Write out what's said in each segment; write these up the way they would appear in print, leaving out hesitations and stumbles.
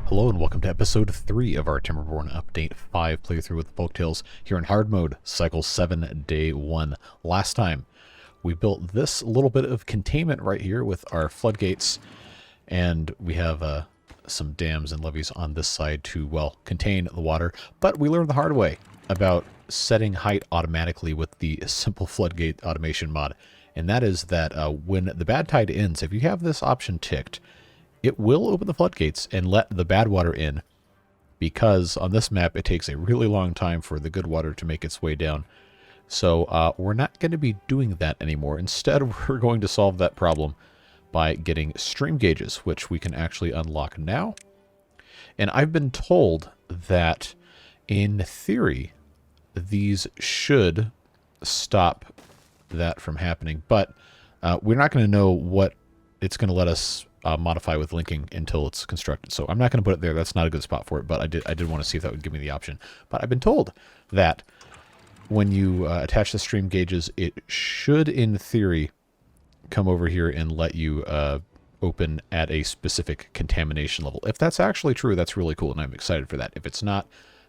Hello and welcome to episode 3 of our Timberborn Update 5 playthrough with Folktails here in hard mode, cycle 7, day 1. Last time we built this little bit of containment right here with our floodgates, and we have some dams and levees on this side to, well, contain the water, but we learned the hard way about setting height automatically with the simple floodgate automation mod, and that is that when the bad tide ends, if you have this option ticked, it will open the floodgates and let the bad water in, because on this map it takes a really long time for the good water to make its way down. So we're not going to be doing that anymore. Instead, we're going to solve that problem by getting stream gauges, which we can actually unlock now. And I've been told that, in theory, these should stop that from happening, but we're not going to know what it's going to let us modify with linking until it's constructed. So I'm not going to put it there. That's not a good spot for it, but I did want to see if that would give me the option. But I've been told that when you attach the stream gauges, it should, in theory, come over here and let you open at a specific contamination level. If that's actually true, that's really cool, and I'm excited for that. If it's not,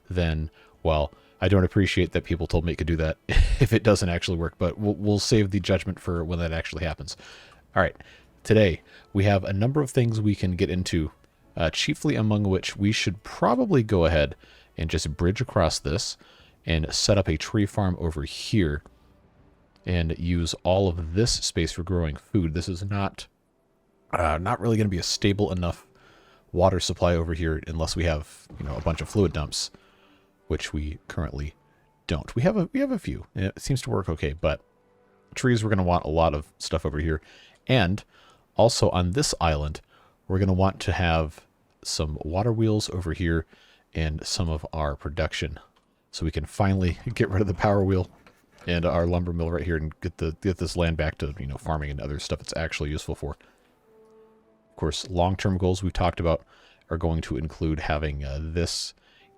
then, well, I don't appreciate that people told me it could do that if it doesn't actually work, but we'll save the judgment for when that actually happens. All right. Today, we have a number of things we can get into, chiefly among which we should probably go ahead and just bridge across this and set up a tree farm over here and use all of this space for growing food. This is not really going to be a stable enough water supply over here unless we have, a bunch of fluid dumps, which we currently don't. We have a few. It seems to work okay, but trees, we're going to want a lot of stuff over here. And also on this island, we're going to want to have some water wheels over here and some of our production, so we can finally get rid of the power wheel and our lumber mill right here and get this land back to farming and other stuff it's actually useful for. Of course, long-term goals we talked about are going to include having this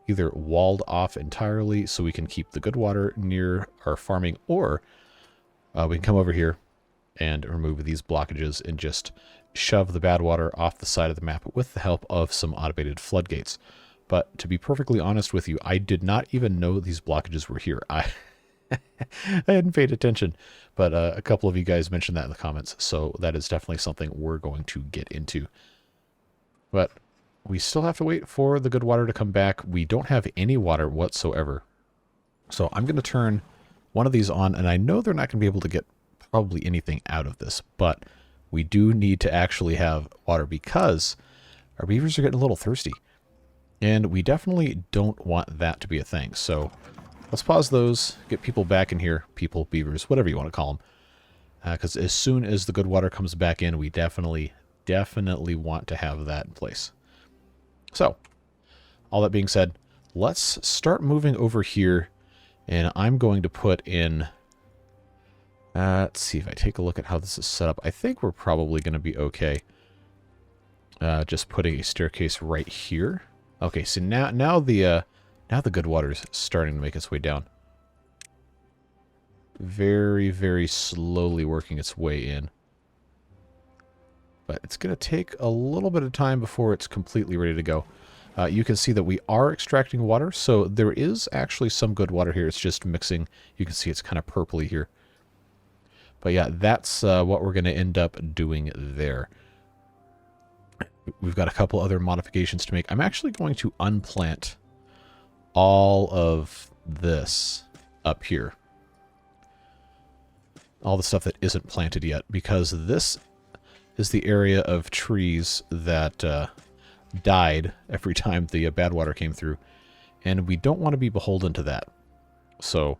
either walled off entirely so we can keep the good water near our farming, or we can come over here and remove these blockages and just shove the bad water off the side of the map with the help of some automated floodgates. But to be perfectly honest with you, I did not even know these blockages were here. I hadn't paid attention, but a couple of you guys mentioned that in the comments, so that is definitely something we're going to get into. But we still have to wait for the good water to come back. We don't have any water whatsoever. So I'm going to turn one of these on, and I know they're not going to be able to get probably anything out of this, but we do need to actually have water because our beavers are getting a little thirsty, and we definitely don't want that to be a thing. So let's pause those, get people back in here, beavers, whatever you want to call them, because as soon as the good water comes back in, we definitely want to have that in place. So all that being said, let's start moving over here, and I'm going to put in let's see if I take a look at how this is set up. I think we're probably going to be okay. Just putting a staircase right here. Okay, so now the good water is starting to make its way down. Very, very slowly working its way in. But it's going to take a little bit of time before it's completely ready to go. You can see that we are extracting water, so there is actually some good water here. It's just mixing. You can see it's kind of purpley here. But yeah, that's what we're going to end up doing there. We've got a couple other modifications to make. I'm actually going to unplant all of this up here. All the stuff that isn't planted yet, because this is the area of trees that died every time the bad water came through. And we don't want to be beholden to that. So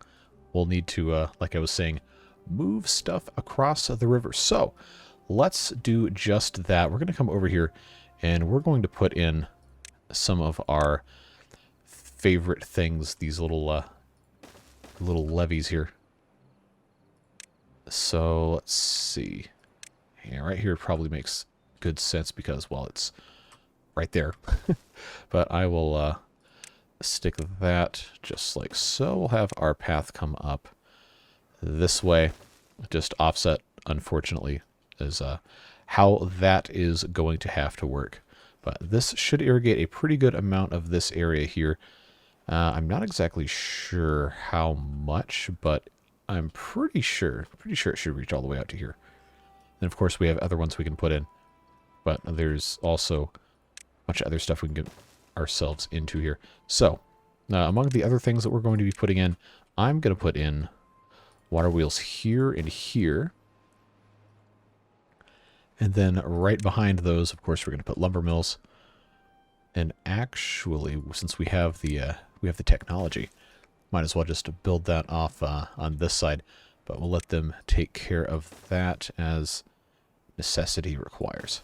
we'll need to, like I was saying, move stuff across the river. So let's do just that. We're going to come over here and we're going to put in some of our favorite things, these little levees here. So let's see. Yeah, right here probably makes good sense because, well, it's right there. But I will stick that just like so. We'll have our path come up this way, just offset, unfortunately, is how that is going to have to work. But this should irrigate a pretty good amount of this area here. I'm not exactly sure how much, but I'm pretty sure it should reach all the way out to here. And of course we have other ones we can put in, but there's also a bunch of other stuff we can get ourselves into here. So, among the other things that we're going to be putting in, I'm going to put in water wheels here and here. And then right behind those, of course, we're going to put lumber mills. And actually, since we have the technology, might as well just build that off on this side. But we'll let them take care of that as necessity requires.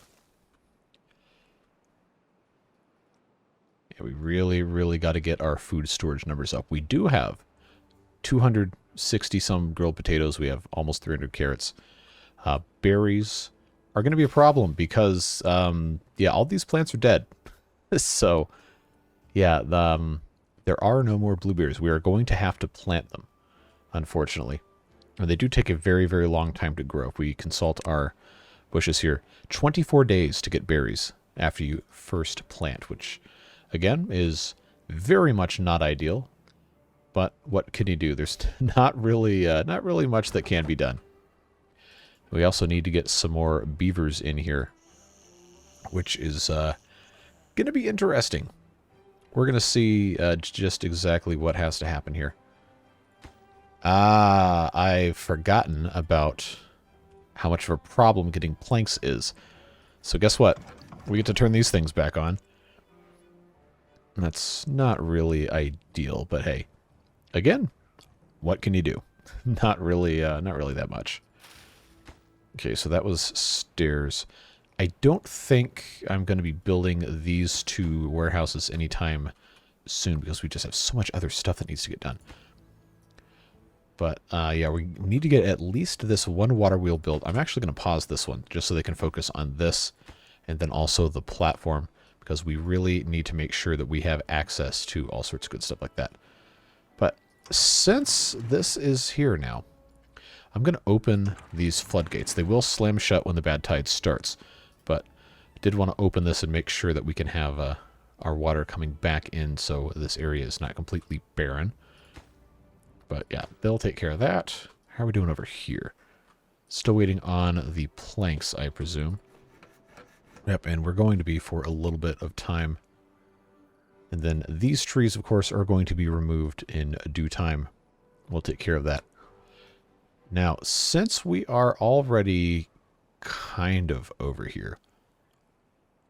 Yeah, we really, really got to get our food storage numbers up. We do have 260 some grilled potatoes. We have almost 300 carrots. Berries are going to be a problem because, yeah, all these plants are dead. So, yeah, there are no more blueberries. We are going to have to plant them, unfortunately. And they do take a very, very long time to grow. If we consult our bushes here, 24 days to get berries after you first plant, which, again, is very much not ideal. But what can you do? There's not really much that can be done. We also need to get some more beavers in here, which is going to be interesting. We're going to see just exactly what has to happen here. I've forgotten about how much of a problem getting planks is. So guess what? We get to turn these things back on. That's not really ideal, but hey. Again, what can you do? Not really that much. Okay, so that was stairs. I don't think I'm going to be building these two warehouses anytime soon because we just have so much other stuff that needs to get done. But, yeah, we need to get at least this one water wheel built. I'm actually going to pause this one just so they can focus on this and then also the platform because we really need to make sure that we have access to all sorts of good stuff like that. But since this is here now, I'm going to open these floodgates. They will slam shut when the bad tide starts, but I did want to open this and make sure that we can have our water coming back in so this area is not completely barren. But yeah, they'll take care of that. How are we doing over here? Still waiting on the planks, I presume. Yep, and we're going to be for a little bit of time. And then these trees, of course, are going to be removed in due time. We'll take care of that. Now, since we are already kind of over here,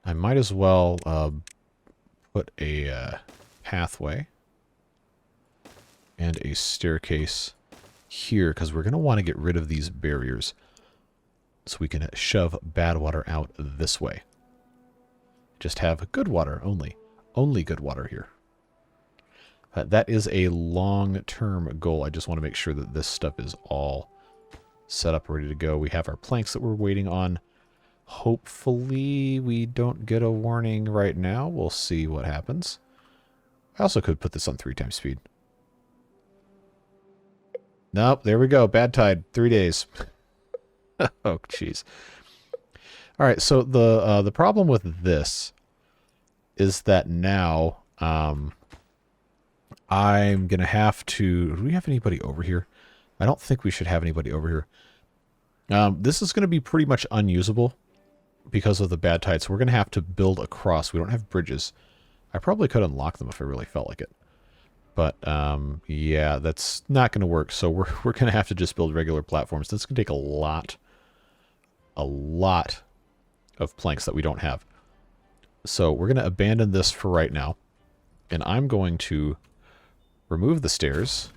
I might as well put a pathway and a staircase here, because we're going to want to get rid of these barriers so we can shove bad water out this way. Just have good water only. Only good water here. That is a long-term goal. I just want to make sure that this stuff is all set up, ready to go. We have our planks that we're waiting on. Hopefully we don't get a warning right now. We'll see what happens. I also could put this on 3x speed. Nope, there we go. Bad tide. 3 days. Oh, jeez. All right, so the problem with this is that now I'm going to have to... Do we have anybody over here? I don't think we should have anybody over here. This is going to be pretty much unusable because of the bad tide, so we're going to have to build across. We don't have bridges. I probably could unlock them if I really felt like it. But, yeah, that's not going to work, so we're going to have to just build regular platforms. That's going to take a lot of planks that we don't have. So we're going to abandon this for right now, and I'm going to remove the stairs.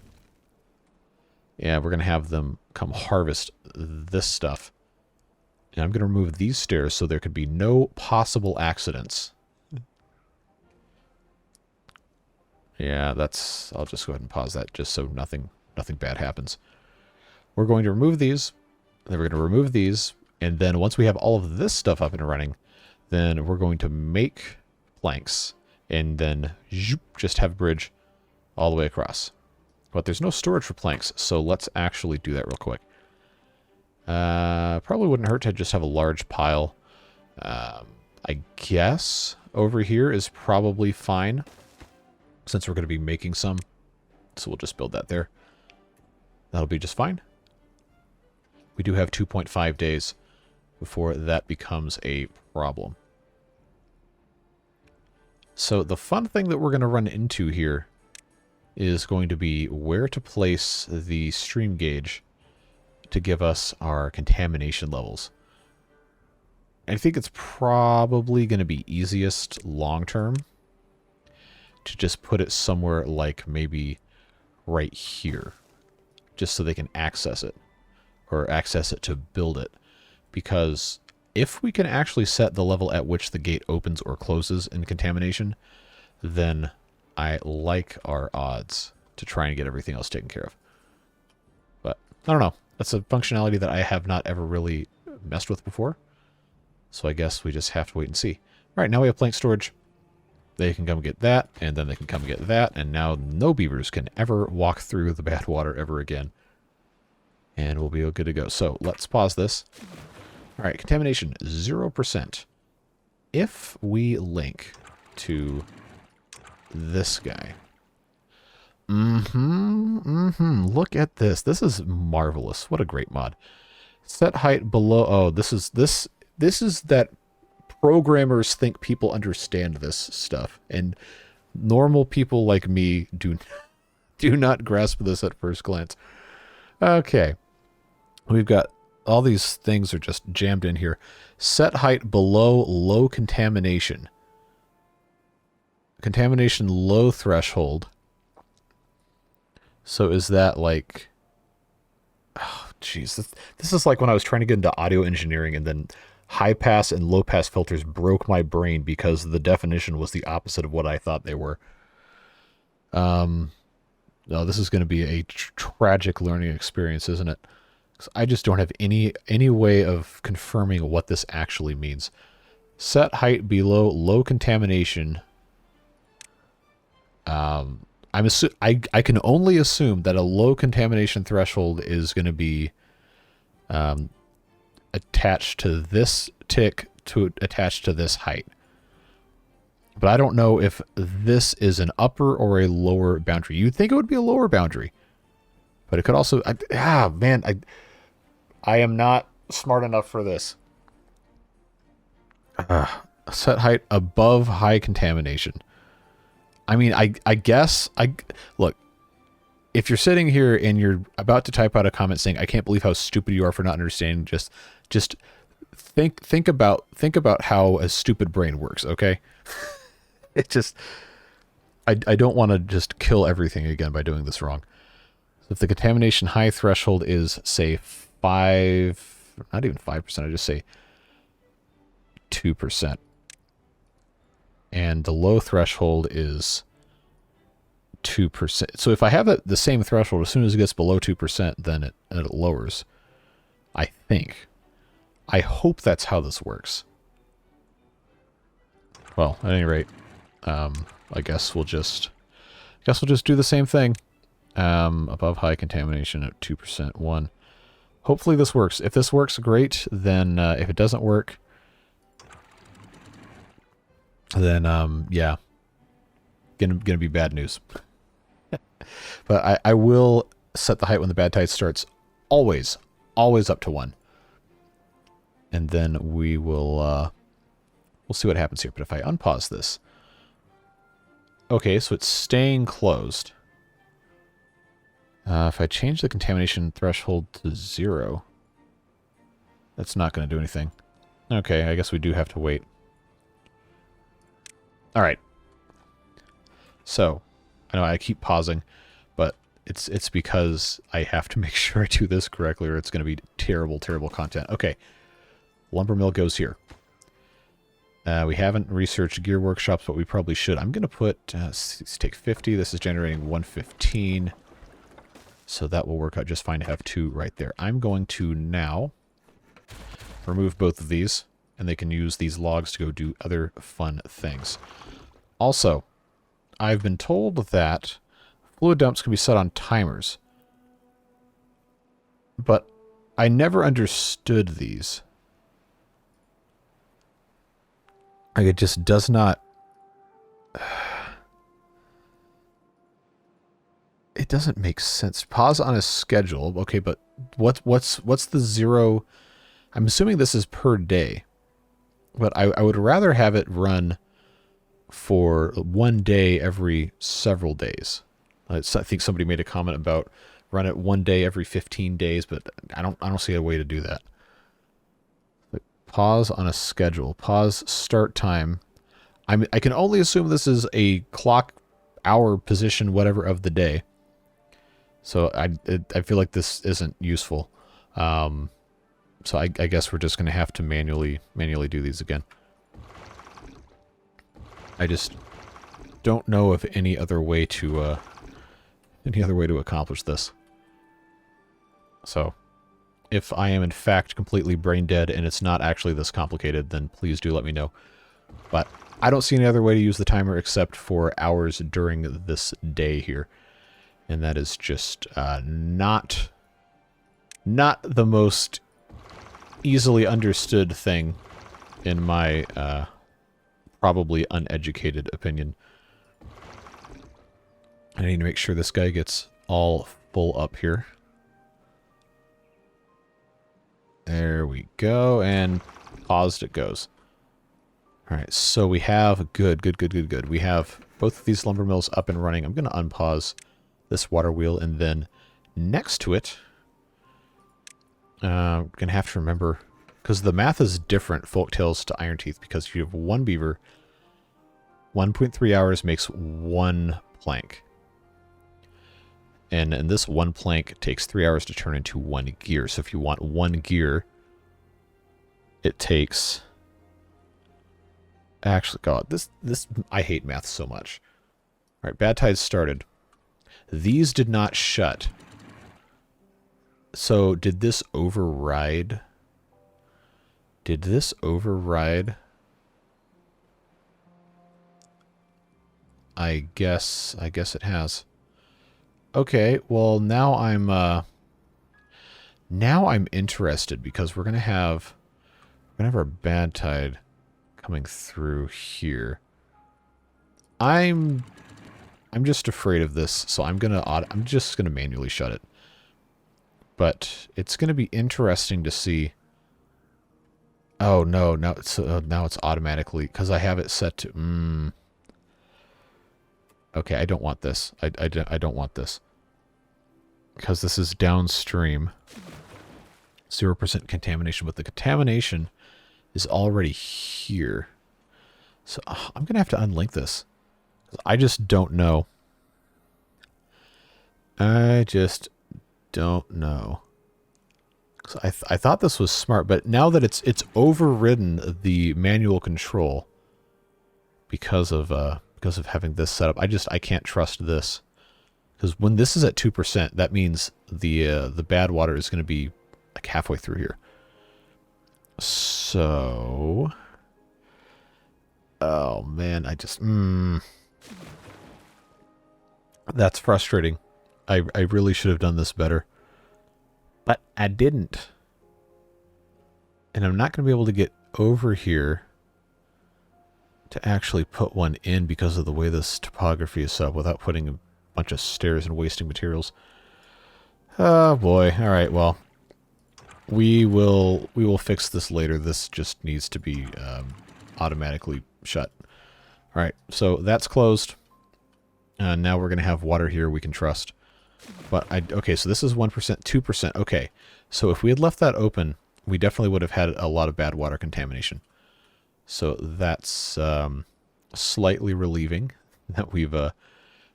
Yeah, we're going to have them come harvest this stuff. And I'm going to remove these stairs so there could be no possible accidents. Yeah, that's... I'll just go ahead and pause that just so nothing bad happens. We're going to remove these, and then we're going to remove these, and then once we have all of this stuff up and running, then we're going to make planks, and then just have a bridge all the way across. But there's no storage for planks, so let's actually do that real quick. Probably wouldn't hurt to just have a large pile. I guess over here is probably fine, since we're going to be making some. So we'll just build that there. That'll be just fine. We do have 2.5 days before that becomes a problem. So the fun thing that we're going to run into here is going to be where to place the stream gauge to give us our contamination levels. I think it's probably going to be easiest long term to just put it somewhere like maybe right here, just so they can access it, or access it to build it. Because if we can actually set the level at which the gate opens or closes in contamination, then I like our odds to try and get everything else taken care of. But I don't know. That's a functionality that I have not ever really messed with before. So I guess we just have to wait and see. All right, now we have plant storage. They can come get that, and then they can come get that, and now no beavers can ever walk through the badwater ever again. And we'll be good to go. So let's pause this. All right, contamination, 0%. If we link to this guy. Look at this. This is marvelous. What a great mod. Set height below. Oh, this is that programmers think people understand this stuff, and normal people like me do not grasp this at first glance. Okay. We've got all these things are just jammed in here. Set height below low contamination. Contamination low threshold. So is that like... Oh, jeez. This is like when I was trying to get into audio engineering, and then high pass and low pass filters broke my brain because the definition was the opposite of what I thought they were. No, this is going to be a tragic learning experience, isn't it? 'Cause I just don't have any way of confirming what this actually means. Set height below low contamination. I can only assume that a low contamination threshold is going to be attached to this tick to attach to this height. But I don't know if this is an upper or a lower boundary. You'd think it would be a lower boundary, but it could also... I am not smart enough for this. Set height above high contamination. I mean, I guess... Look, if you're sitting here and you're about to type out a comment saying, I can't believe how stupid you are for not understanding, just think about how a stupid brain works, okay? It just... I don't want to just kill everything again by doing this wrong. So if the contamination high threshold is, say, 5... Not even 5%, I just say 2%. And the low threshold is 2%. So if I have the same threshold, as soon as it gets below 2%, then it lowers. I think. I hope that's how this works. Well, at any rate, I guess we'll just do the same thing. Above high contamination at 2%. 1. Hopefully this works. If this works, great. Then if it doesn't work, then yeah, gonna be bad news. But I will set the height when the bad tide starts always up to 1, and then we will we'll see what happens here. But if I unpause this, okay, so it's staying closed. If I change the contamination threshold to 0, that's not going to do anything. Okay, I guess we do have to wait. All right. So, I know I keep pausing, but it's because I have to make sure I do this correctly, or it's going to be terrible, terrible content. Okay, lumber mill goes here. We haven't researched gear workshops, but we probably should. I'm going to put, let's take 50. This is generating 115. So that will work out just fine to have 2 right there. I'm going to now remove both of these, and they can use these logs to go do other fun things. Also, I've been told that fluid dumps can be set on timers, but I never understood these. Like, it just does not... It doesn't make sense. Pause on a schedule. Okay, but what's the zero... I'm assuming this is per day. But I would rather have it run for 1 day every several days. I think somebody made a comment about run it 1 day every 15 days, but I don't see a way to do that. But pause on a schedule. Pause start time. I can only assume this is a clock, hour, position, whatever of the day. So I feel like this isn't useful. So I guess we're just going to have to manually do these again. I just don't know of any other way to accomplish this. So, if I am in fact completely brain dead and it's not actually this complicated, then please do let me know. But I don't see any other way to use the timer except for hours during this day here. And that is just not the most easily understood thing in my probably uneducated opinion. I need to make sure this guy gets all full up here. There we go, and paused it goes. Alright, so we have, good. We have both of these lumber mills up and running. I'm going to unpause this water wheel, and then next to it, I'm going to have to remember, because the math is different, Folktails to Iron Teeth, because if you have one beaver, 1.3 hours makes 1 plank. And this 1 plank takes 3 hours to turn into 1 gear. So if you want 1 gear, it takes... Actually, God, this I hate math so much. All right, bad tides started. These did not shut. So did this override? Did this override? I guess it has. Okay, well now I'm interested because we're gonna have our bad tide coming through here. I'm just afraid of this, so I'm just gonna manually shut it. But it's gonna be interesting to see. Oh no, now it's automatically, because I have it set to. Okay, I don't want this. I don't want this. Because this is downstream. 0% contamination, but the contamination is already here. So I'm going to have to unlink this. I just don't know. I just don't know. So I thought this was smart, but now that it's overridden the manual control because of having this set up, I can't trust this. Because when this is at 2%, that means the bad water is going to be like halfway through here. So, oh man, that's frustrating. I really should have done this better, but I didn't. And I'm not going to be able to get over here to actually put one in because of the way this topography is set up without putting a bunch of stairs and wasting materials. Oh boy. All right, well, we will fix this later. This just needs to be automatically shut. All right, so that's closed. Now we're going to have water here we can trust. But okay, so this is 1%, 2%. Okay, so if we had left that open, we definitely would have had a lot of bad water contamination. So that's slightly relieving that we've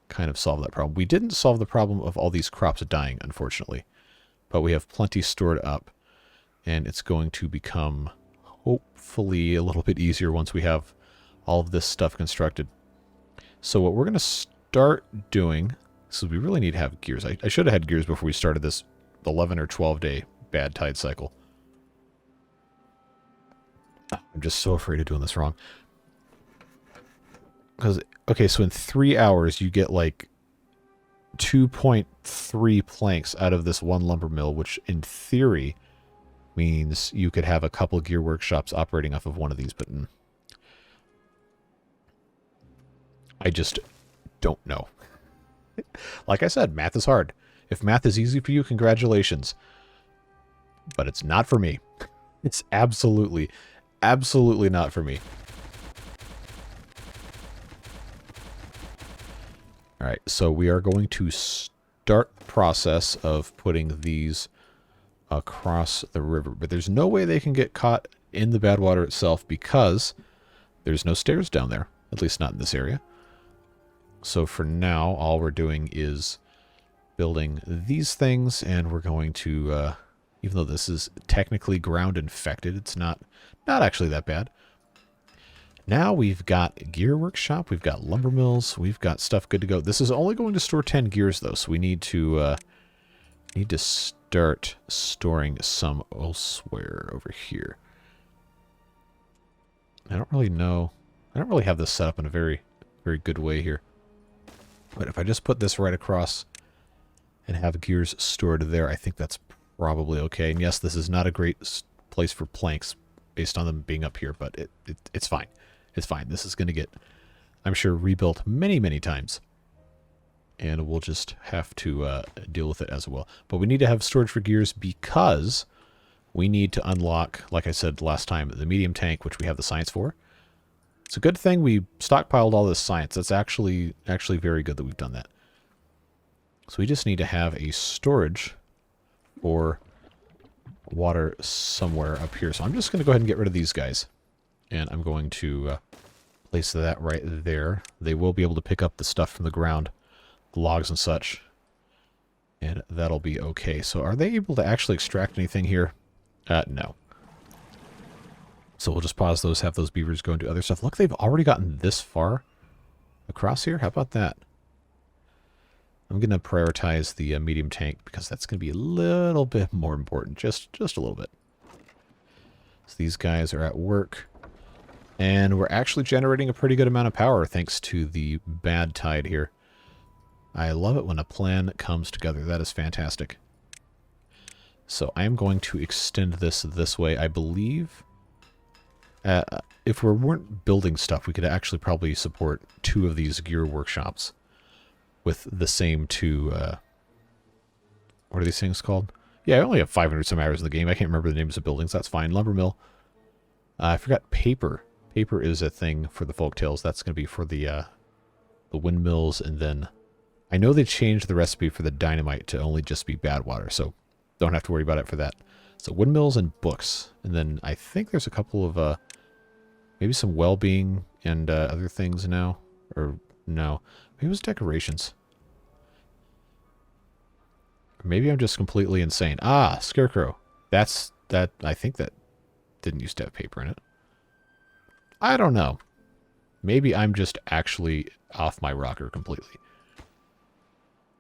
kind of solved that problem. We didn't solve the problem of all these crops dying, unfortunately. But we have plenty stored up, and it's going to become hopefully a little bit easier once we have all of this stuff constructed. So what we're going to start doing, so we really need to have gears. I should have had gears before we started this 11 or 12 day bad tide cycle. I'm just so afraid of doing this wrong. Because, okay, so in 3 hours you get like 2.3 planks out of this one lumber mill, which in theory means you could have a couple gear workshops operating off of one of these, but I just don't know. Like I said, math is hard. If math is easy for you, congratulations. But it's not for me. It's absolutely, absolutely not for me. Alright, so we are going to start the process of putting these across the river. But there's no way they can get caught in the badwater itself because there's no stairs down there. At least not in this area. So for now, all we're doing is building these things, and we're going to, even though this is technically ground infected, it's not actually that bad. Now we've got gear workshop, we've got lumber mills, we've got stuff good to go. This is only going to store 10 gears though, so we need to start storing some elsewhere over here. I don't really know. I don't really have this set up in a very, very good way here. But if I just put this right across and have gears stored there, I think that's probably okay. And yes, this is not a great place for planks based on them being up here, but it's fine. It's fine. This is going to get, I'm sure, rebuilt many, many times. And we'll just have to deal with it as well. But we need to have storage for gears because we need to unlock, like I said last time, the medium tank, which we have the science for. It's a good thing we stockpiled all this science. That's actually very good that we've done that. So we just need to have a storage for water somewhere up here. So I'm just going to go ahead and get rid of these guys. And I'm going to place that right there. They will be able to pick up the stuff from the ground, the logs and such. And that'll be okay. So are they able to actually extract anything here? No. So we'll just pause those, have those beavers go and do other stuff. Look, they've already gotten this far across here. How about that? I'm going to prioritize the medium tank because that's going to be a little bit more important. Just a little bit. So these guys are at work. And we're actually generating a pretty good amount of power thanks to the bad tide here. I love it when a plan comes together. That is fantastic. So I am going to extend this way. I believe if we weren't building stuff, we could actually probably support 2 of these gear workshops with the same 2, what are these things called? Yeah, I only have 500 some hours in the game. I can't remember the names of buildings. That's fine. Lumber mill. I forgot paper. Paper is a thing for the Folktails. That's going to be for the windmills, and then I know they changed the recipe for the dynamite to only just be badwater, so don't have to worry about it for that. So windmills and books, and then I think there's a couple of maybe some well-being and other things now, or no, maybe it was decorations. Maybe I'm just completely insane. Ah, Scarecrow. That. I think that didn't used to have paper in it. I don't know. Maybe I'm just actually off my rocker completely.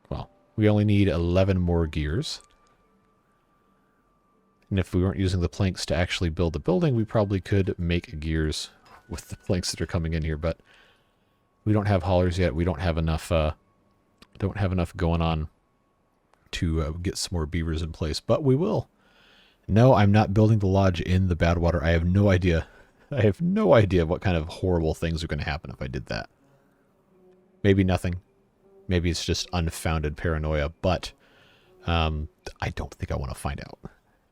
Well, we only need 11 more gears. And if we weren't using the planks to actually build the building, we probably could make gears with the planks that are coming in here, but we don't have haulers yet. We don't have enough going on to get some more beavers in place, but we will. No, I'm not building the lodge in the badwater. I have no idea. I have no idea what kind of horrible things are going to happen if I did that. Maybe nothing. Maybe it's just unfounded paranoia, but I don't think I want to find out.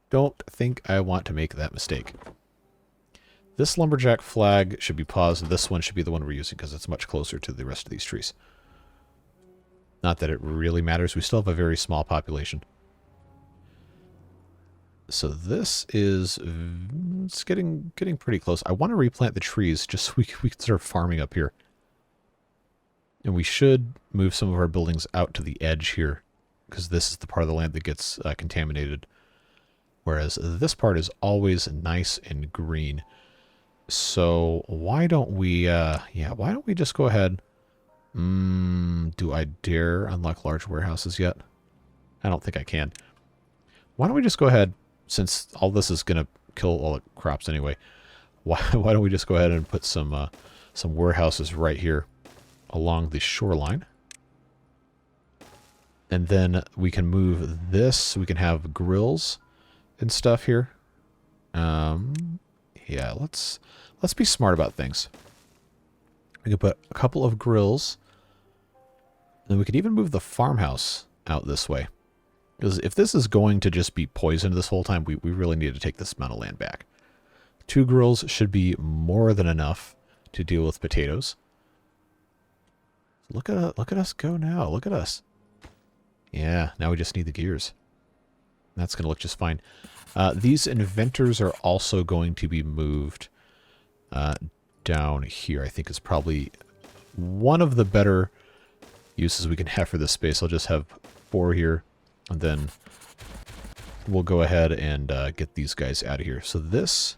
Don't think I want to make that mistake. This lumberjack flag should be paused. This one should be the one we're using because it's much closer to the rest of these trees. Not that it really matters. We still have a very small population. So this is it's getting pretty close. I want to replant the trees just so we can start farming up here. And we should move some of our buildings out to the edge here because this is the part of the land that gets contaminated. Whereas this part is always nice and green. So why don't we, why don't we just go ahead? Do I dare unlock large warehouses yet? I don't think I can. Why don't we just go ahead, since all this is going to kill all the crops anyway, why don't we just go ahead and put some warehouses right here along the shoreline. And then we can move this, we can have grills and stuff here. Yeah, let's be smart about things. We could put a couple of grills. And we could even move the farmhouse out this way. Because if this is going to just be poisoned this whole time, we really need to take this amount of land back. 2 grills should be more than enough to deal with potatoes. Look at us go now. Look at us. Yeah, now we just need the gears. That's going to look just fine. These inventors are also going to be moved down here. I think is probably one of the better uses we can have for this space. I'll just have 4 here, and then we'll go ahead and get these guys out of here. So this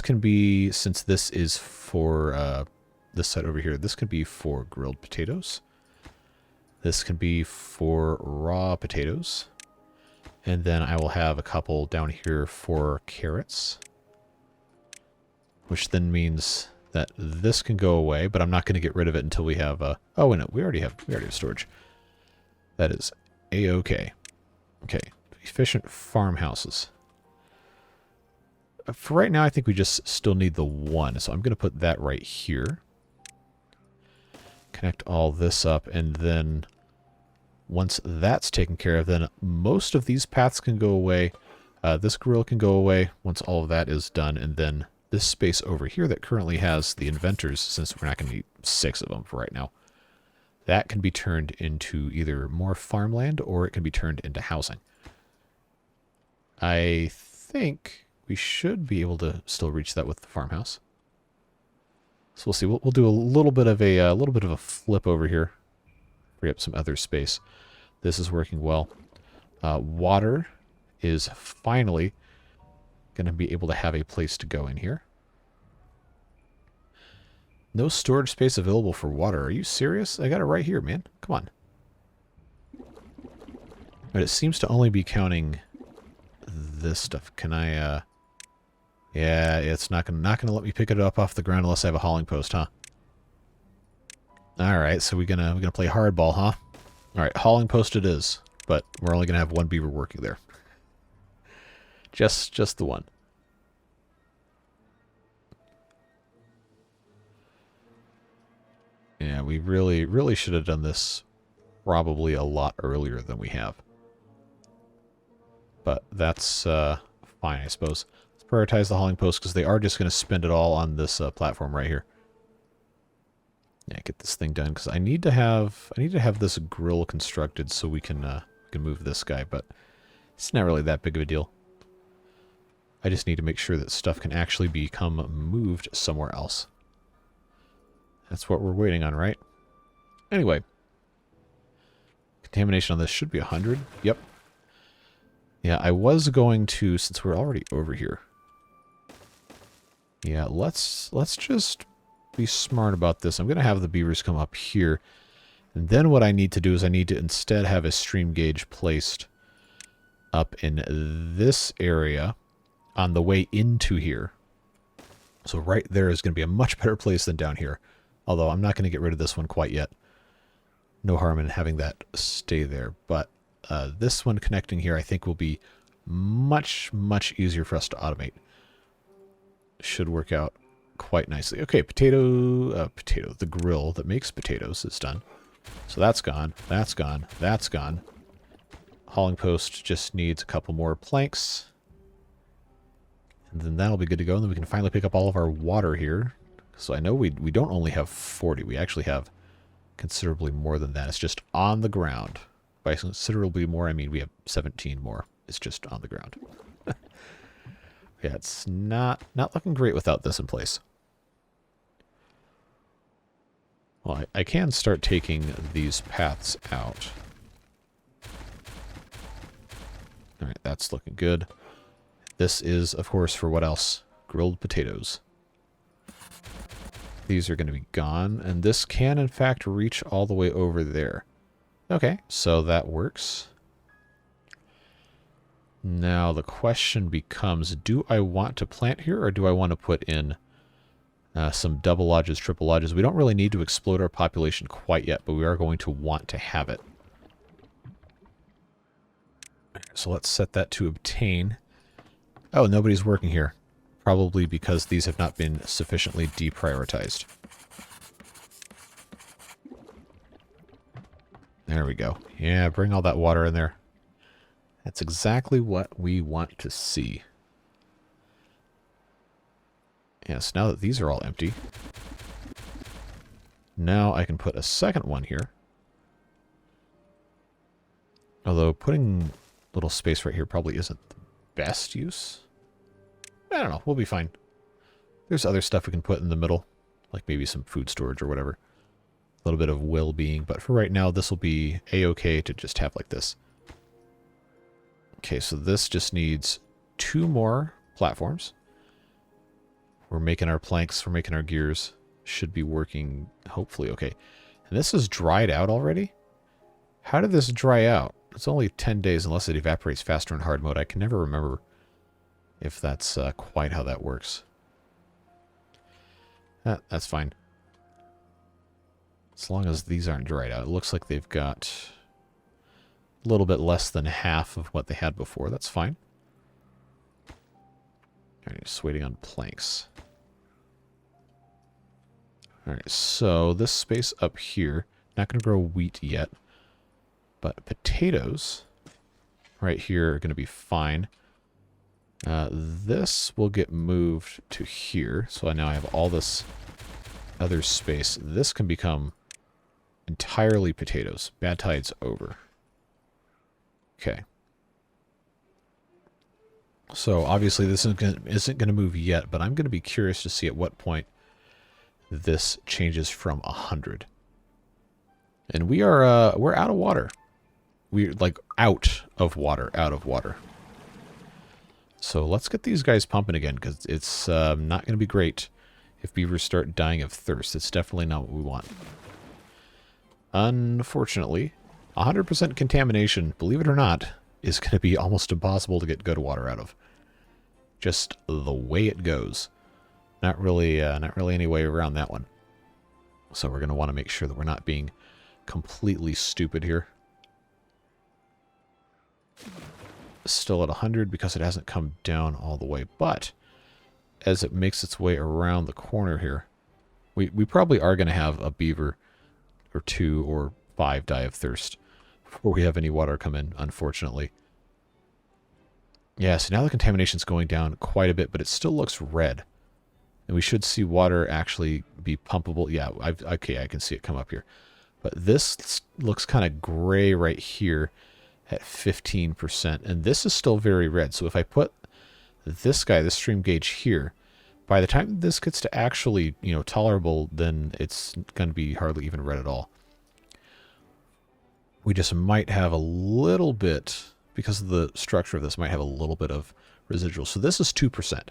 can be, since this is for this side over here, this can be for grilled potatoes. This can be for raw potatoes. And then I will have a couple down here for carrots. Which then means that this can go away, but I'm not going to get rid of it until we have oh, no, we already have storage. That is a-okay. Okay, efficient farmhouses. For right now, I think we just still need the 1, so I'm going to put that right here. Connect all this up, and then once that's taken care of, then most of these paths can go away. This grill can go away once all of that is done, and then this space over here that currently has the inventors, since we're not going to need 6 of them for right now, that can be turned into either more farmland or it can be turned into housing. I think we should be able to still reach that with the farmhouse. So we'll see. We'll do a little bit of a flip over here. Free up some other space. This is working well. Water is finally going to be able to have a place to go in here. No storage space available for water. Are you serious? I got it right here, man. Come on. But it seems to only be counting this stuff. Can I, yeah, it's not gonna let me pick it up off the ground unless I have a hauling post, huh? Alright, so we're gonna play hardball, huh? Alright, hauling post it is, but we're only gonna have 1 beaver working there. Just the 1. Yeah, we really should have done this probably a lot earlier than we have. But that's fine, I suppose. Let's prioritize the hauling post because they are just going to spend it all on this platform right here. Yeah, get this thing done because I need to have this grill constructed so we can move this guy, but it's not really that big of a deal. I just need to make sure that stuff can actually become moved somewhere else. That's what we're waiting on, right? Anyway. Contamination on this should be 100. Yep. Yeah, I was going to, since we're already over here. Yeah, let's just be smart about this. I'm going to have the beavers come up here. And then what I need to do is I need to instead have a stream gauge placed up in this area on the way into here. So right there is going to be a much better place than down here. Although I'm not going to get rid of this one quite yet. No harm in having that stay there. But this one connecting here I think will be much easier for us to automate. Should work out quite nicely. Okay, potato, the grill that makes potatoes is done. So that's gone, that's gone, that's gone. Hauling post just needs a couple more planks. And then that'll be good to go. And then we can finally pick up all of our water here. So I know we don't only have 40. We actually have considerably more than that. It's just on the ground. By considerably more, I mean we have 17 more. It's just on the ground. Yeah, it's not looking great without this in place. Well, I can start taking these paths out. Alright, that's looking good. This is, of course, for what else? Grilled potatoes. These are going to be gone, and this can, in fact, reach all the way over there. Okay, so that works. Now the question becomes, do I want to plant here, or do I want to put in some double lodges, triple lodges? We don't really need to explode our population quite yet, but we are going to want to have it. So let's set that to obtain. Oh, nobody's working here. Probably because these have not been sufficiently deprioritized. There we go. Yeah, bring all that water in there. That's exactly what we want to see. Yes, now that these are all empty, now I can put a second one here. Although putting a little space right here probably isn't the best use. I don't know, we'll be fine. There's other stuff we can put in the middle, like maybe some food storage or whatever. A little bit of well-being, but for right now this will be a-okay to just have like this. Okay, so this just needs 2 more platforms. We're making our planks, we're making our gears. Should be working, hopefully, okay. And this is dried out already? How did this dry out? It's only 10 days unless it evaporates faster in hard mode. I can never remember if that's quite how that works. That's fine. As long as these aren't dried out. It looks like they've got a little bit less than half of what they had before. That's fine. Alright, just waiting on planks. Alright, so this space up here, not going to grow wheat yet, but potatoes right here are going to be fine. This will get moved to here, so I now have all this other space. This can become entirely potatoes. Bad tide's over. Okay. So obviously this isn't going to move yet, but I'm going to be curious to see at what point this changes from 100. And we're out of water. We're like out of water. So let's get these guys pumping again, because it's not going to be great if beavers start dying of thirst. It's definitely not what we want. Unfortunately, 100% contamination, believe it or not, is going to be almost impossible to get good water out of. Just the way it goes. Not really any way around that one. So we're going to want to make sure that we're not being completely stupid here. Still at 100 because it hasn't come down all the way, but as it makes its way around the corner here, we probably are going to have a beaver or 2 or 5 die of thirst before we have any water come in, unfortunately. Yeah, so now the contamination's going down quite a bit, but it still looks red. And we should see water actually be pumpable. Yeah, okay, I can see it come up here. But this looks kind of gray right here at 15%. And this is still very red. So if I put this guy, the stream gauge here, by the time this gets to actually, tolerable, then it's going to be hardly even red at all. We just might have a little bit, because of the structure of this, might have a little bit of residual. So this is 2%.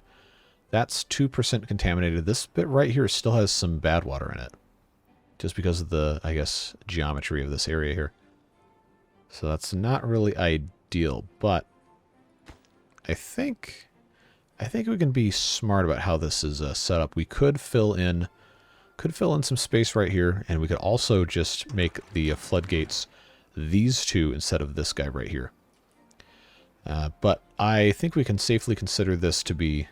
That's 2% contaminated. This bit right here still has some bad water in it. Just because of the, I guess, geometry of this area here. So that's not really ideal, but I think we can be smart about how this is set up. We could fill in some space right here, and we could also just make the floodgates these 2 instead of this guy right here. But I think we can safely consider this to be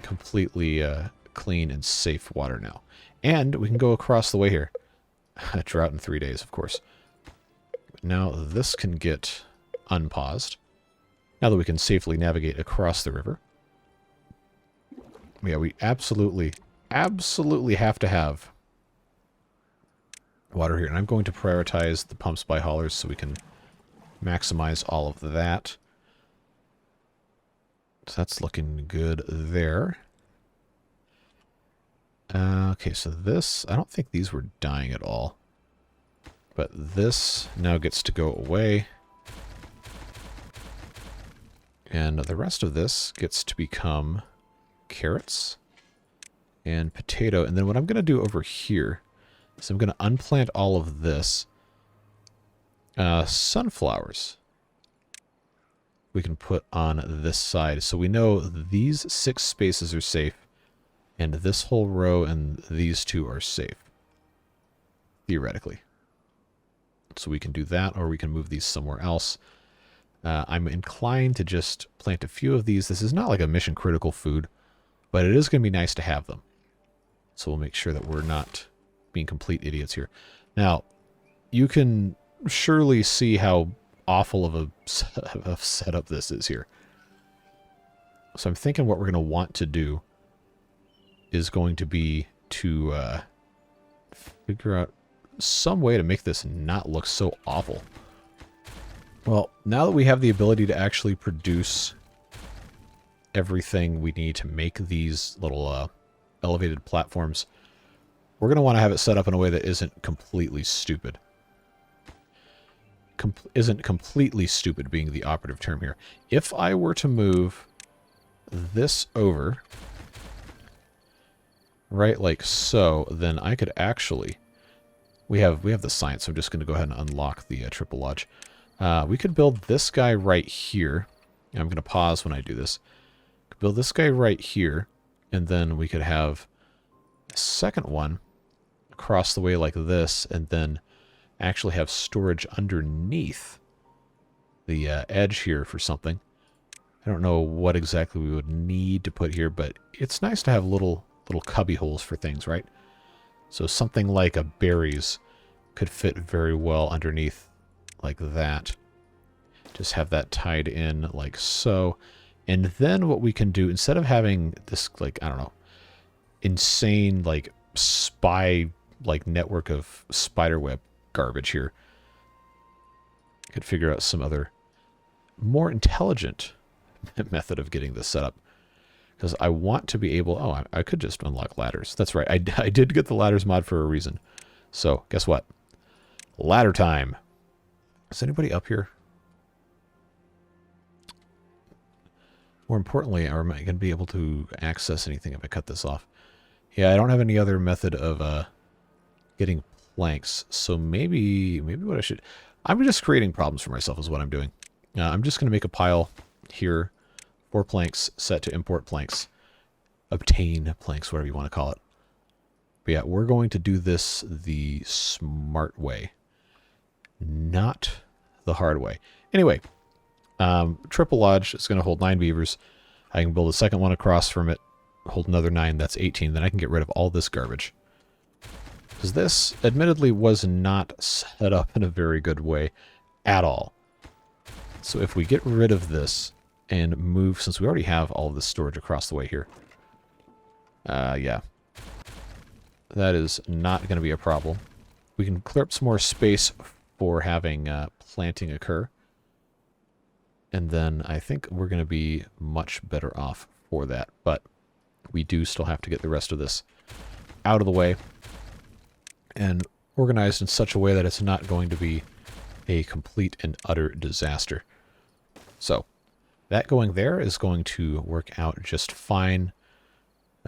completely clean and safe water now. And we can go across the way here. A drought in 3 days, of course. Now this can get unpaused. Now that we can safely navigate across the river. Yeah, we absolutely have to have water here. And I'm going to prioritize the pumps by haulers so we can maximize all of that. So that's looking good there. Okay, so this, I don't think these were dying at all. But this now gets to go away. And the rest of this gets to become carrots and potato. And then what I'm going to do over here is I'm going to unplant all of this. Sunflowers we can put on this side. So we know these 6 spaces are safe. And this whole row and these 2 are safe. Theoretically. So we can do that, or we can move these somewhere else. I'm inclined to just plant a few of these. This is not like a mission critical food, but it is going to be nice to have them. So we'll make sure that we're not being complete idiots here. Now, you can surely see how awful of a setup this is here. So I'm thinking what we're going to want to do is going to be to figure out some way to make this not look so awful. Well, now that we have the ability to actually produce everything we need to make these little elevated platforms, we're going to want to have it set up in a way that isn't completely stupid. Isn't completely stupid being the operative term here. If I were to move this over, right like so, then I could actually... We have the science, so I'm just going to go ahead and unlock the triple lodge. We could build this guy right here. I'm going to pause when I do this. Build this guy right here, and then we could have a second one across the way like this, and then actually have storage underneath the edge here for something. I don't know what exactly we would need to put here, but it's nice to have little cubby holes for things, right? So something like a berries could fit very well underneath like that. Just have that tied in like so. And then what we can do, instead of having this, like, I don't know, insane, like, spy, like, network of spiderweb garbage here, I could figure out some other more intelligent method of getting this set up. Because I want to be able... Oh, I could just unlock ladders. That's right. I did get the ladders mod for a reason. So, guess what? Ladder time. Is anybody up here? More importantly, am I going to be able to access anything if I cut this off? Yeah, I don't have any other method of getting planks. So maybe what I should... I'm just creating problems for myself is what I'm doing. I'm just going to make a pile here. 4 planks, set to import planks. Obtain planks, whatever you want to call it. But yeah, we're going to do this the smart way. Not the hard way. Anyway, triple lodge is going to hold 9 beavers. I can build a second one across from it, hold another 9, that's 18. Then I can get rid of all this garbage. Because this, admittedly, was not set up in a very good way at all. So if we get rid of this and move, since we already have all of this storage across the way here. Yeah. That is not going to be a problem. We can clear up some more space for having planting occur. And then I think we're going to be much better off for that. But we do still have to get the rest of this out of the way and organized in such a way that it's not going to be a complete and utter disaster. So that going there is going to work out just fine.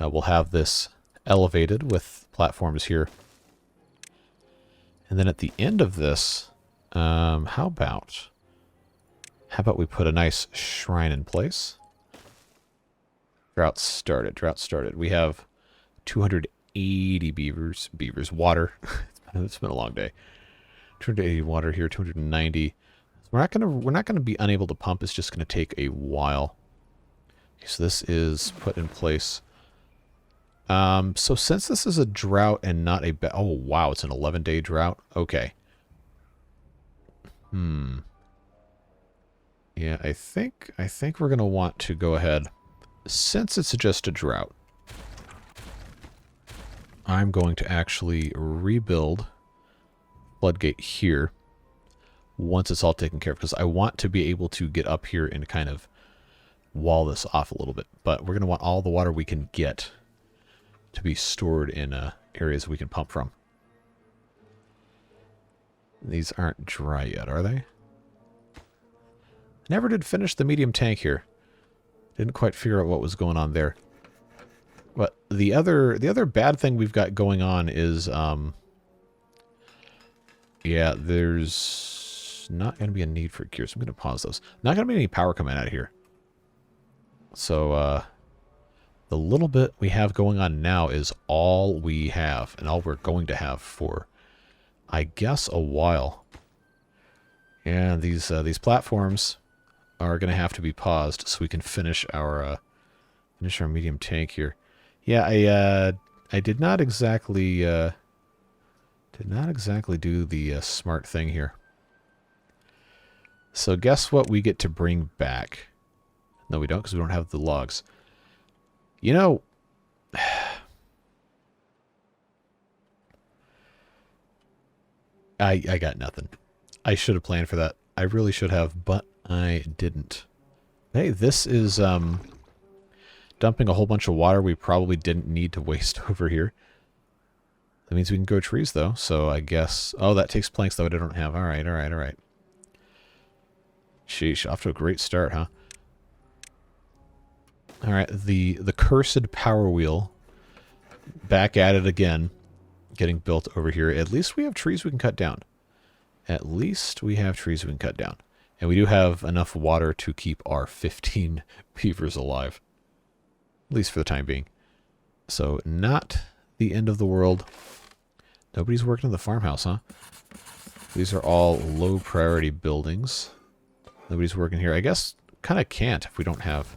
We'll have this elevated with platforms here. And then at the end of this, how about we put a nice shrine in place? Drought started. We have 280 beavers, water. It's been a long day. 280 water here, 290. We're not gonna be unable to pump. It's just gonna take a while. Okay, so this is put in place. So since this is a drought and not a oh wow, it's an 11-day drought. Okay. Yeah, I think we're gonna want to go ahead. Since it's just a drought, I'm going to actually rebuild floodgate here once it's all taken care of, because I want to be able to get up here and kind of wall this off a little bit. But we're going to want all the water we can get to be stored in areas we can pump from. These aren't dry yet, are they? Never did finish the medium tank here. Didn't quite figure out what was going on there. But the other bad thing we've got going on is, yeah, there's not going to be a need for gears. I'm going to pause those. Not going to be any power coming out of here. So, the little bit we have going on now is all we have, and all we're going to have for, I guess, a while. And these platforms are going to have to be paused so we can finish our medium tank here. Yeah, I did not exactly Did not exactly do the smart thing here. So guess what we get to bring back? No, we don't, because we don't have the logs. You know... I got nothing. I should have planned for that. I really should have, but I didn't. Hey, this is dumping a whole bunch of water we probably didn't need to waste over here. That means we can grow trees, though, so I guess... Oh, that takes planks, though, I don't have. Alright, alright, alright. Sheesh, off to a great start, huh? Alright, the cursed power wheel. Back at it again. Getting built over here. At least we have trees we can cut down. At least we have trees we can cut down. And we do have enough water to keep our 15 beavers alive. At least for the time being. So, not the end of the world. Nobody's working in the farmhouse, huh? These are all low priority buildings. Nobody's working here. I guess kind of can't if we don't have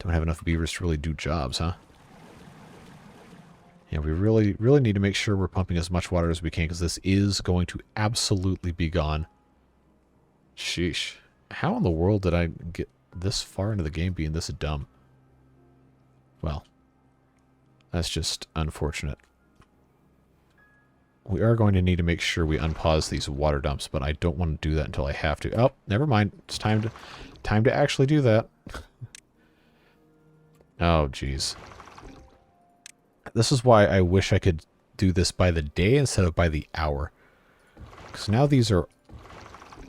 enough beavers to really do jobs, huh? Yeah, we really need to make sure we're pumping as much water as we can, because this is going to absolutely be gone. Sheesh. How in the world did I get this far into the game being this dumb? Well, that's just unfortunate. We are going to need to make sure we unpause these water dumps, but I don't want to do that until I have to. Oh, never mind. It's time to actually do that. Oh, jeez. This is why I wish I could do this by the day instead of by the hour. Because now these are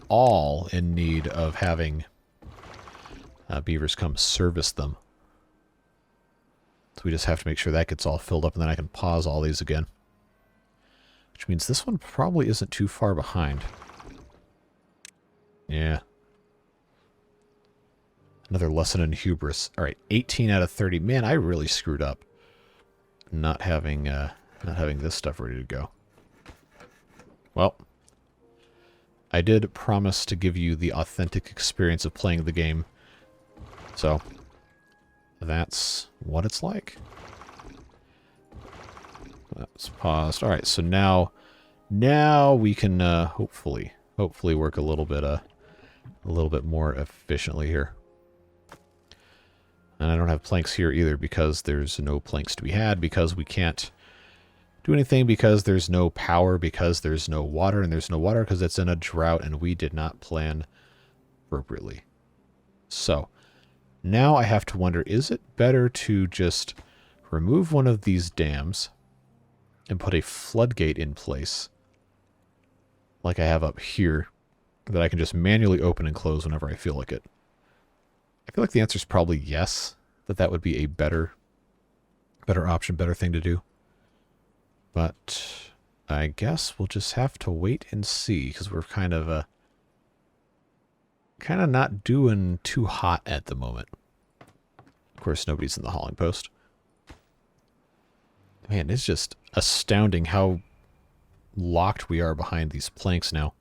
all in need of having beavers come service them. So we just have to make sure that gets all filled up, and then I can pause all these again. Which means this one probably isn't too far behind. Yeah. Another lesson in hubris. Alright, 18 out of 30. Man, I really screwed up. Not having this stuff ready to go. Well, I did promise to give you the authentic experience of playing the game. So, that's what it's like. That's paused. All right, so now we can hopefully work a little bit more efficiently here. And I don't have planks here either because there's no planks to be had, because we can't do anything, because there's no power, because there's no water, and there's no water because it's in a drought and we did not plan appropriately. So, now I have to wonder, is it better to just remove one of these dams and put a floodgate in place, like I have up here, that I can just manually open and close whenever I feel like it? I feel like the answer is probably yes, that would be a better option, better thing to do. But I guess we'll just have to wait and see, because we're kind of not doing too hot at the moment. Of course, nobody's in the hauling post. Man, it's just astounding how locked we are behind these planks now.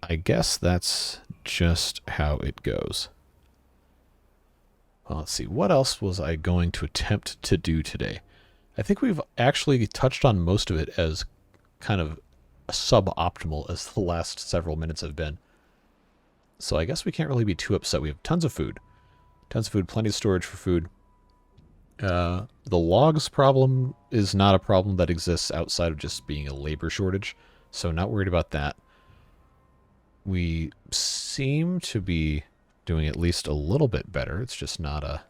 I guess that's just how it goes. Well, let's see. What else was I going to attempt to do today? I think we've actually touched on most of it as kind of suboptimal as the last several minutes have been. So I guess we can't really be too upset. We have tons of food. Tons of food, plenty of storage for food. The logs problem is not a problem that exists outside of just being a labor shortage, so not worried about that. We seem to be doing at least a little bit better. It's just not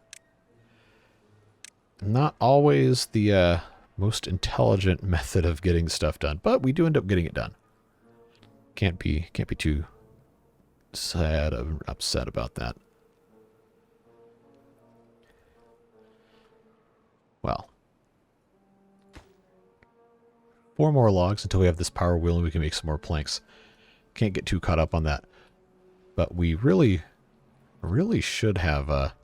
always the most intelligent method of getting stuff done, but we do end up getting it done. Can't be too sad or upset about that. Well, 4 more logs until we have this power wheel and we can make some more planks. Can't get too caught up on that. But we really should have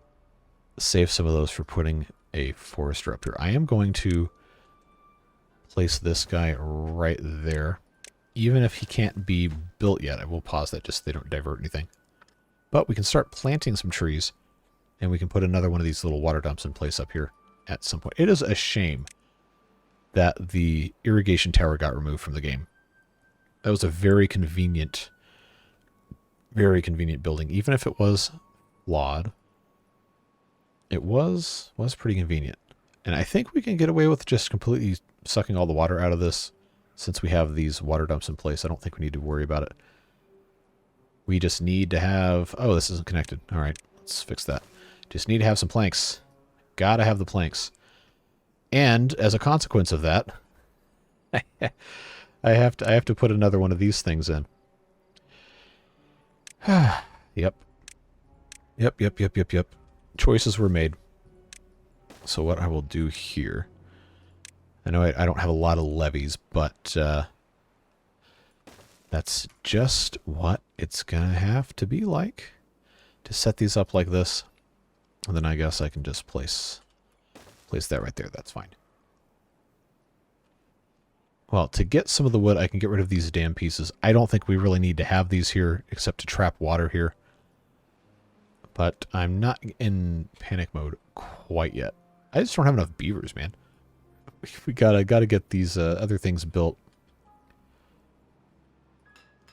saved some of those for putting a forester up here. I am going to place this guy right there. Even if he can't be built yet, I will pause that just so they don't divert anything. But we can start planting some trees, and we can put another one of these little water dumps in place up here at some point. It is a shame that the irrigation tower got removed from the game. That was a very convenient building. Even if it was flawed, it was pretty convenient. And I think we can get away with just completely sucking all the water out of this since we have these water dumps in place. I don't think we need to worry about it. We just need to have... Oh, this isn't connected. All right, let's fix that. Just need to have some planks. Gotta have the planks. And as a consequence of that, I have to put another one of these things in. Yep. Yep. Choices were made. So what I will do here... I know I don't have a lot of levees, but that's just what it's going to have to be like. To set these up like this. And then I guess I can just place that right there. That's fine. Well, to get some of the wood, I can get rid of these damn pieces. I don't think we really need to have these here, except to trap water here. But I'm not in panic mode quite yet. I just don't have enough beavers, man. We gotta get these other things built.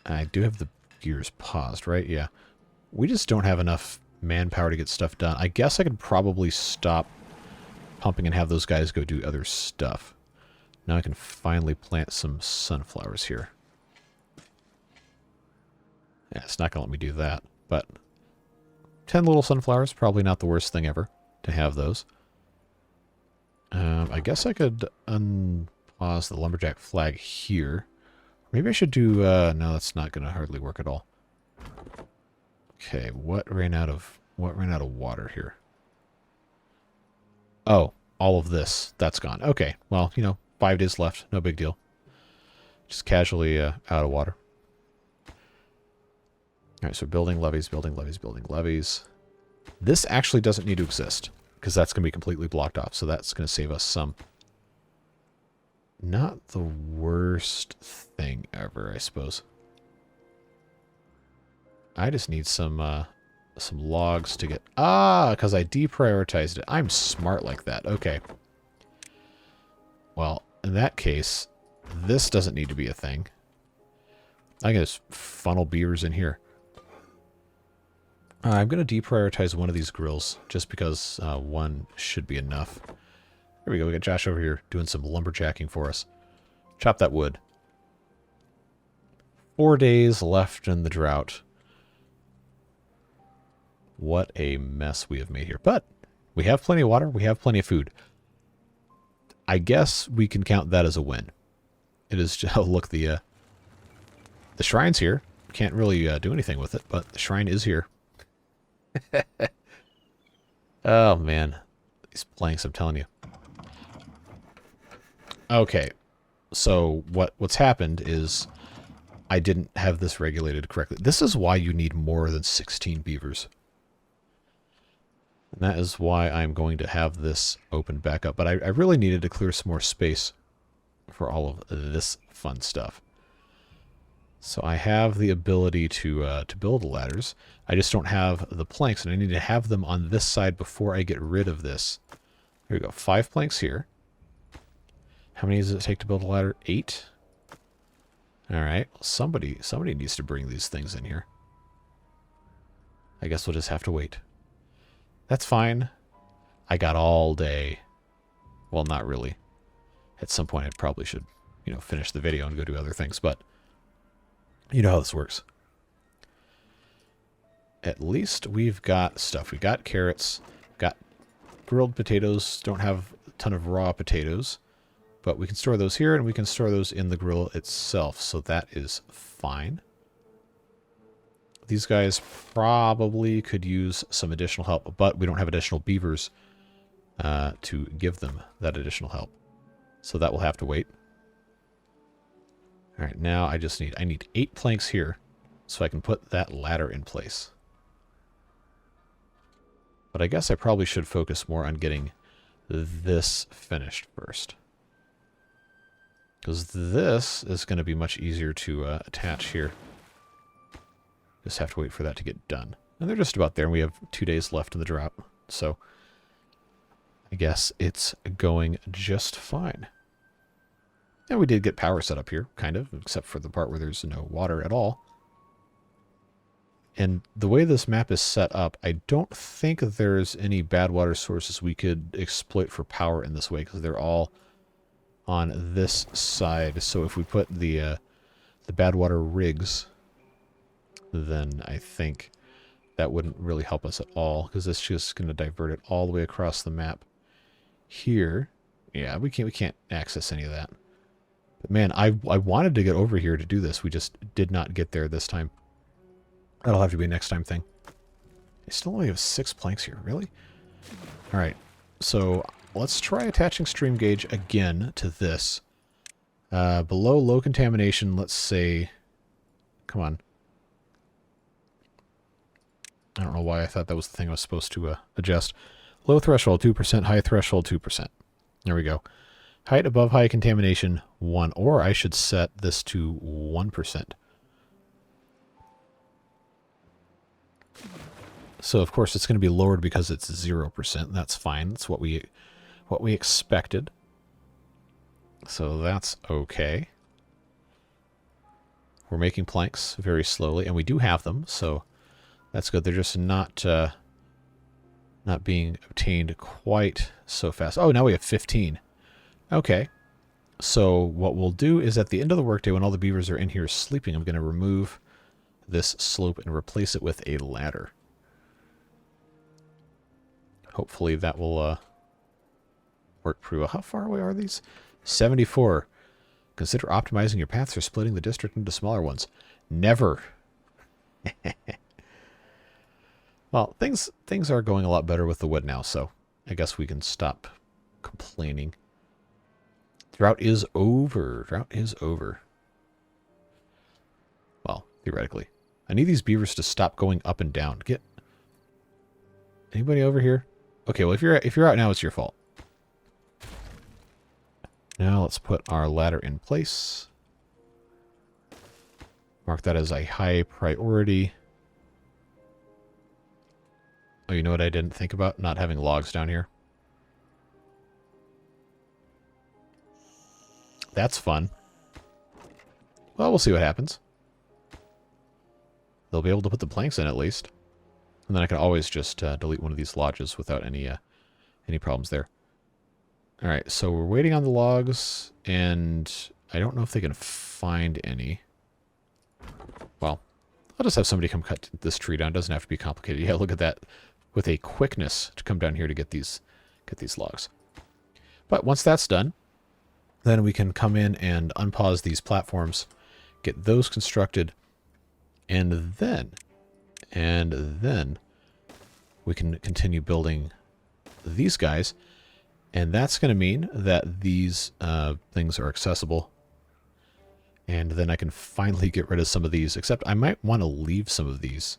I do have the gears paused, right? Yeah. We just don't have enough manpower to get stuff done. I guess I could probably stop pumping and have those guys go do other stuff. Now I can finally plant some sunflowers here. Yeah, it's not going to let me do that, but 10 little sunflowers, probably not the worst thing ever to have those. I guess I could unpause the lumberjack flag here. Maybe I should do... no, that's not going to hardly work at all. Okay, what ran out of water here? Oh, all of this. That's gone. Okay, well, 5 days left. No big deal. Just casually out of water. Alright, so building levees. This actually doesn't need to exist, because that's going to be completely blocked off, so that's going to save us some. Not the worst thing ever, I suppose. I just need some logs to get... because I deprioritized it. I'm smart like that. Okay. Well, in that case, this doesn't need to be a thing. I can just funnel beavers in here. I'm going to deprioritize one of these grills, just because one should be enough. Here we go. We got Josh over here doing some lumberjacking for us. Chop that wood. 4 days left in the drought. What a mess we have made here. But we have plenty of water. We have plenty of food. I guess we can count that as a win. It is just... Oh, look, the shrine's here. Can't really do anything with it, but the shrine is here. Oh, man. These planks, I'm telling you. Okay. So what's happened is I didn't have this regulated correctly. This is why you need more than 16 beavers. And that is why I'm going to have this open back up. But I really needed to clear some more space for all of this fun stuff. So I have the ability to build ladders. I just don't have the planks, and I need to have them on this side before I get rid of this. Here we go. 5 planks here. How many does it take to build a ladder? 8? Alright. Well, somebody needs to bring these things in here. I guess we'll just have to wait. That's fine. I got all day. Well, not really. At some point I probably should, finish the video and go do other things, but you know how this works. At least we've got stuff. We got carrots, got grilled potatoes. Don't have a ton of raw potatoes, but we can store those here, and we can store those in the grill itself, so that is fine. These guys probably could use some additional help, but we don't have additional beavers to give them that additional help. So that will have to wait. All right, now I need 8 planks here so I can put that ladder in place. But I guess I probably should focus more on getting this finished first. Because this is going to be much easier to attach here. Just have to wait for that to get done. And they're just about there, and we have 2 days left in the drought. So I guess it's going just fine. And we did get power set up here, kind of, except for the part where there's no water at all. And the way this map is set up, I don't think there's any bad water sources we could exploit for power in this way, because they're all on this side. So if we put the bad water rigs, then I think that wouldn't really help us at all, because it's just going to divert it all the way across the map. Here, yeah, we can't access any of that. But man, I wanted to get over here to do this. We just did not get there this time. That'll have to be a next time thing. I still only have 6 planks here, really? Alright, so let's try attaching stream gauge again to this. Below low contamination, let's say... Come on. I don't know why I thought that was the thing I was supposed to adjust. Low threshold, 2%. High threshold, 2%. There we go. Height above high contamination, 1. Or I should set this to 1%. So of course it's going to be lowered because it's 0%. That's fine. That's what we expected. So that's okay. We're making planks very slowly, and we do have them, so that's good. They're just not being obtained quite so fast. Oh, now we have 15. Okay. So what we'll do is at the end of the workday, when all the beavers are in here sleeping, I'm going to remove this slope and replace it with a ladder. Hopefully that will work pretty well. How far away are these? 74. Consider optimizing your paths or splitting the district into smaller ones. Never. Well, things are going a lot better with the wood now, so I guess we can stop complaining. Drought is over. Drought is over. Well, theoretically. I need these beavers to stop going up and down. Get anybody over here? Okay, well if you're out now, it's your fault. Now let's put our ladder in place. Mark that as a high priority. Oh, you know what I didn't think about? Not having logs down here. That's fun. Well, we'll see what happens. They'll be able to put the planks in at least. And then I can always just delete one of these lodges without any problems there. Alright, so we're waiting on the logs, and I don't know if they can find any. Well, I'll just have somebody come cut this tree down. It doesn't have to be complicated. Yeah, look at that. With a quickness to come down here to get these logs. But once that's done, then we can come in and unpause these platforms, get those constructed, and then we can continue building these guys. And that's going to mean that these things are accessible. And then I can finally get rid of some of these. Except I might want to leave some of these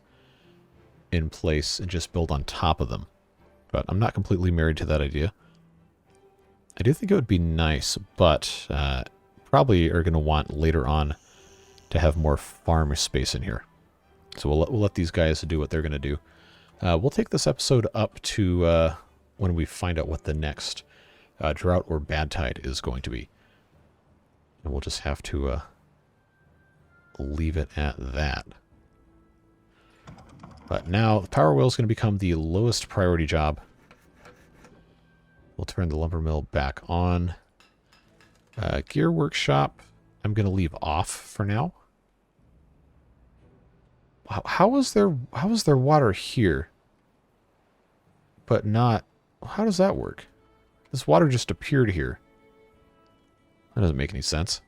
in place and just build on top of them. But I'm not completely married to that idea. I do think it would be nice, but probably are going to want later on to have more farm space in here. So we'll let these guys do what they're going to do. We'll take this episode up to when we find out what the next drought or bad tide is going to be. And we'll just have to leave it at that. But now the power wheel is going to become the lowest priority job. We'll turn the lumber mill back on. Gear workshop, I'm going to leave off for now. How is there water here? But not... How does that work? This water just appeared here. That doesn't make any sense.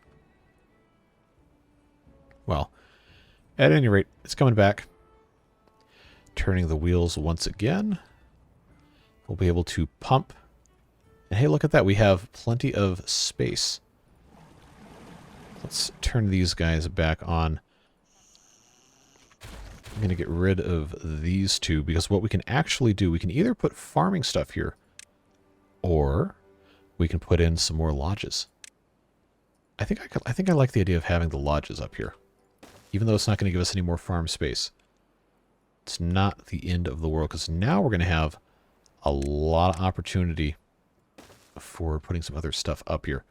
Well, at any rate, it's coming back. Turning the wheels once again. We'll be able to pump. And hey, look at that. We have plenty of space. Let's turn these guys back on. I'm going to get rid of these two, because what we can actually do, we can either put farming stuff here, or we can put in some more lodges. I think I like the idea of having the lodges up here, even though it's not going to give us any more farm space. It's not the end of the world, because now we're going to have a lot of opportunity for putting some other stuff up here.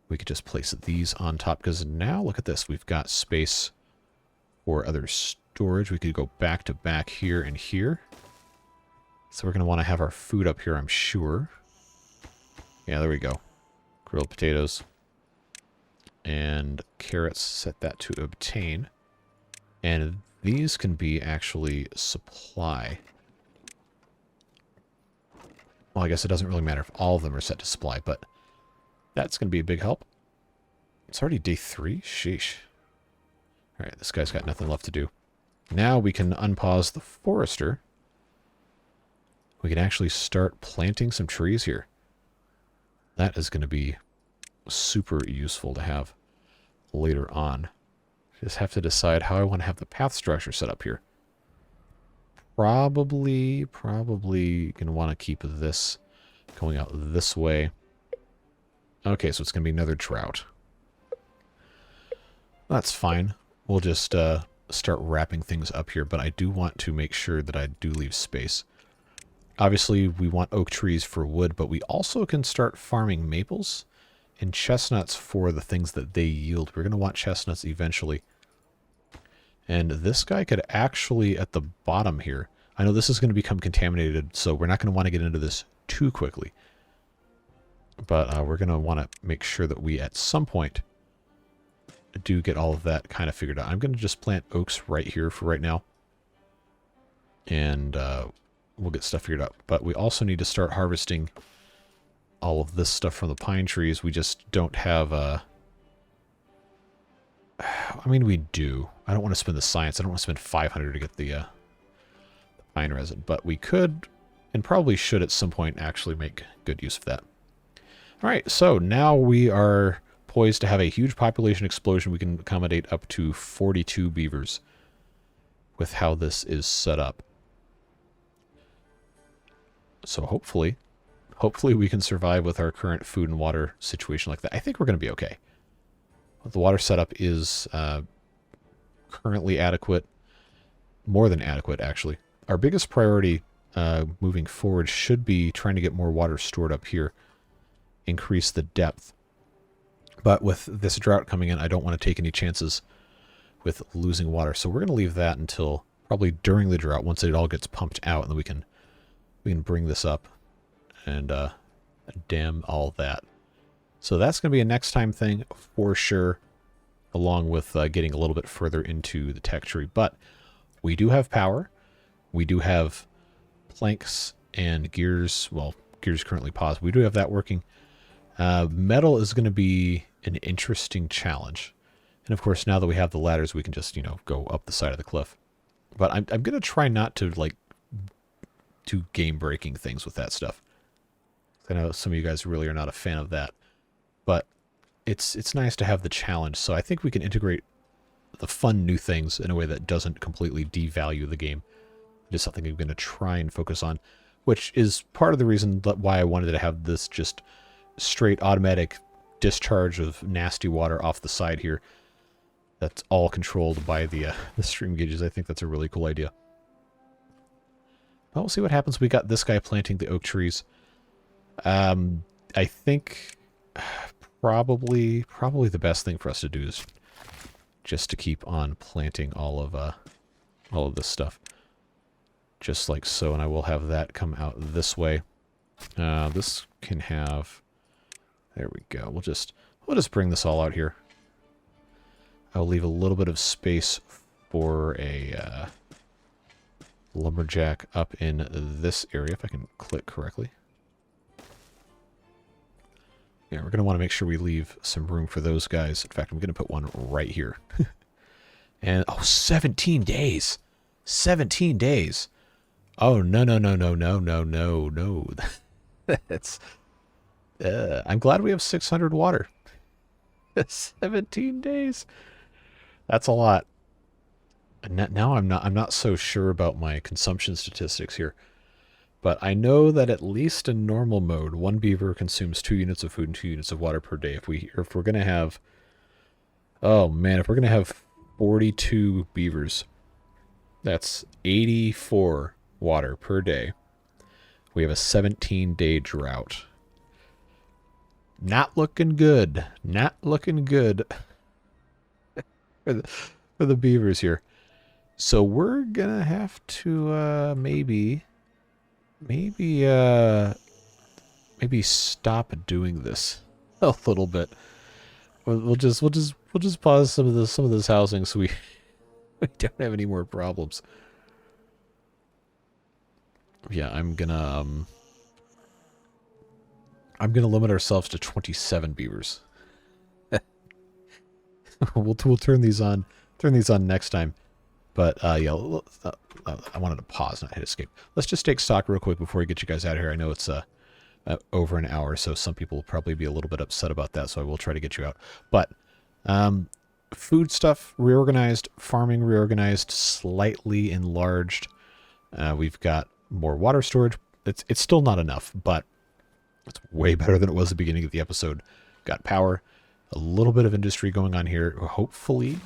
we could just place these on top, because now look at this. We've got space for other storage. We could go back to back here and here. So we're going to want to have our food up here, I'm sure. Yeah, there we go. Grilled potatoes. And carrots, set that to obtain. And these can be actually supply. Well, I guess it doesn't really matter if all of them are set to supply, but that's going to be a big help. It's already day 3? Sheesh. Alright, this guy's got nothing left to do. Now we can unpause the forester. We can actually start planting some trees here. That is going to be super useful to have later on. Just have to decide how I want to have the path structure set up here. Probably going to want to keep this going out this way. Okay, so it's going to be another drought. That's fine. We'll just start wrapping things up here, but I do want to make sure that I do leave space. Obviously, we want oak trees for wood, but we also can start farming maples and chestnuts for the things that they yield. We're going to want chestnuts eventually. And this guy could actually, at the bottom here, I know this is going to become contaminated, so we're not going to want to get into this too quickly. But we're going to want to make sure that we, at some point, do get all of that kind of figured out. I'm going to just plant oaks right here for right now. And we'll get stuff figured out. But we also need to start harvesting all of this stuff from the pine trees. We just don't have I mean, we do. I don't want to spend the science. I don't want to spend 500 to get the pine resin. But we could, and probably should at some point, actually make good use of that. Alright, so now we are poised to have a huge population explosion. We can accommodate up to 42 beavers with how this is set up. So hopefully we can survive with our current food and water situation like that. I think we're going to be okay. The water setup is currently adequate. More than adequate, actually. Our biggest priority moving forward should be trying to get more water stored up here. Increase the depth. But with this drought coming in, I don't want to take any chances with losing water. So we're going to leave that until probably during the drought, once it all gets pumped out, and then we can bring this up and dam all that. So that's going to be a next time thing for sure, along with getting a little bit further into the tech tree. But we do have power. We do have planks and gears. Well, gears currently paused. We do have that working. Metal is going to be an interesting challenge. And of course, now that we have the ladders, we can just, go up the side of the cliff. But I'm going to try not to, do game-breaking things with that stuff. I know some of you guys really are not a fan of that. But it's nice to have the challenge. So I think we can integrate the fun new things in a way that doesn't completely devalue the game. It is something I'm going to try and focus on, which is part of the reason why I wanted to have this just straight automatic discharge of nasty water off the side here. That's all controlled by the stream gauges. I think that's a really cool idea. Well, we'll see what happens. We got this guy planting the oak trees. I think probably the best thing for us to do is just to keep on planting all of this stuff, just like so. And I will have that come out this way. This can have. There we go. We'll just bring this all out here. I'll leave a little bit of space for a lumberjack up in this area, if I can click correctly. Yeah, we're going to want to make sure we leave some room for those guys. In fact, I'm going to put one right here. And, 17 days! 17 days! Oh, no. That's... I'm glad we have 600 water. 17 days! That's a lot. Now I'm not so sure about my consumption statistics here. But I know that at least in normal mode, one beaver consumes 2 units of food and 2 units of water per day. If we're gonna have, oh man, if we're gonna have 42 beavers, that's 84 water per day. We have a 17-day drought. Not looking good. Not looking good for the beavers here. So we're gonna have to maybe stop doing this a little bit. We'll just pause some of this housing so we don't have any more problems. Yeah, I'm gonna limit ourselves to 27 beavers. we'll turn these on next time. But yeah, I wanted to pause, not hit escape. Let's just take stock real quick before we get you guys out of here. I know it's over an hour, so some people will probably be a little bit upset about that, so I will try to get you out. But food stuff reorganized, farming reorganized, slightly enlarged. We've got more water storage. It's still not enough, but it's way better than it was at the beginning of the episode. Got power, a little bit of industry going on here. Hopefully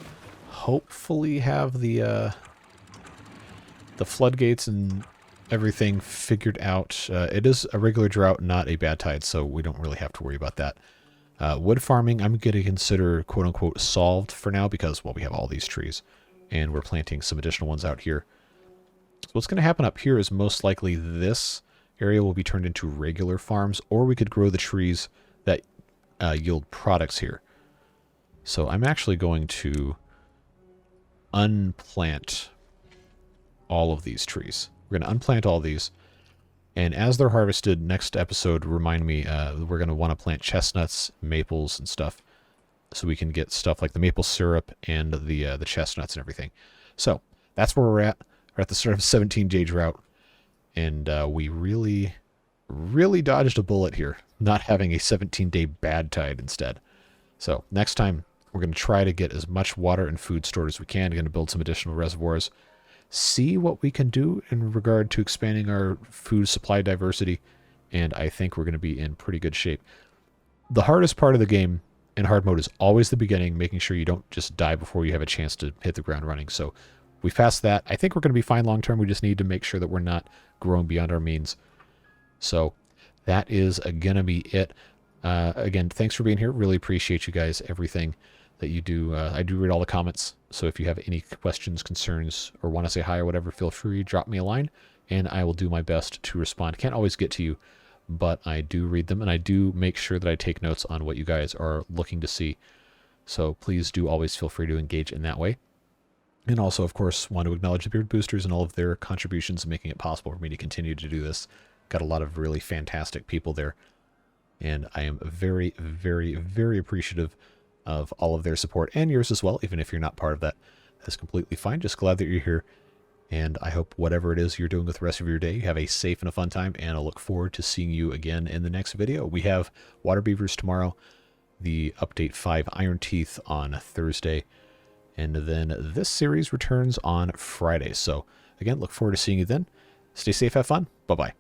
have the floodgates and everything figured out. It is a regular drought, not a bad tide, so we don't really have to worry about that. Wood farming, I'm going to consider quote-unquote solved for now because, well, we have all these trees, and we're planting some additional ones out here. So what's going to happen up here is most likely this area will be turned into regular farms, or we could grow the trees that yield products here. So I'm actually going to unplant all of these trees. We're going to unplant all these, and as they're harvested, next episode, remind me, we're going to want to plant chestnuts, maples, and stuff, so we can get stuff like the maple syrup and the chestnuts and everything. So that's where we're at. We're at the start of a 17-day drought, and we really dodged a bullet here, not having a 17-day bad tide instead. So next time, we're going to try to get as much water and food stored as we can. We're going to build some additional reservoirs, see what we can do in regard to expanding our food supply diversity, and I think we're going to be in pretty good shape. The hardest part of the game in hard mode is always the beginning, making sure you don't just die before you have a chance to hit the ground running. So we passed that. I think we're going to be fine long term. We just need to make sure that we're not growing beyond our means. So that is going to be it. Again, thanks for being here. Really appreciate you guys, everything that you do. I do read all the comments, so if you have any questions, concerns, or want to say hi or whatever, feel free, drop me a line, and I will do my best to respond. Can't always get to you, but I do read them, and I do make sure that I take notes on what you guys are looking to see. So please do always feel free to engage in that way. And also, of course, want to acknowledge the Beard Boosters and all of their contributions in making it possible for me to continue to do this. Got a lot of really fantastic people there, and I am very, very, very appreciative of all of their support, and yours as well. Even if you're not part of that, that's completely fine. Just glad that you're here, and I hope whatever it is you're doing with the rest of your day, you have a safe and a fun time, and I look forward to seeing you again in the next video. We have water beavers tomorrow, the update 5 Iron Teeth on Thursday, and then this series returns on Friday. So again, look forward to seeing you then. Stay safe, have fun. Bye-bye.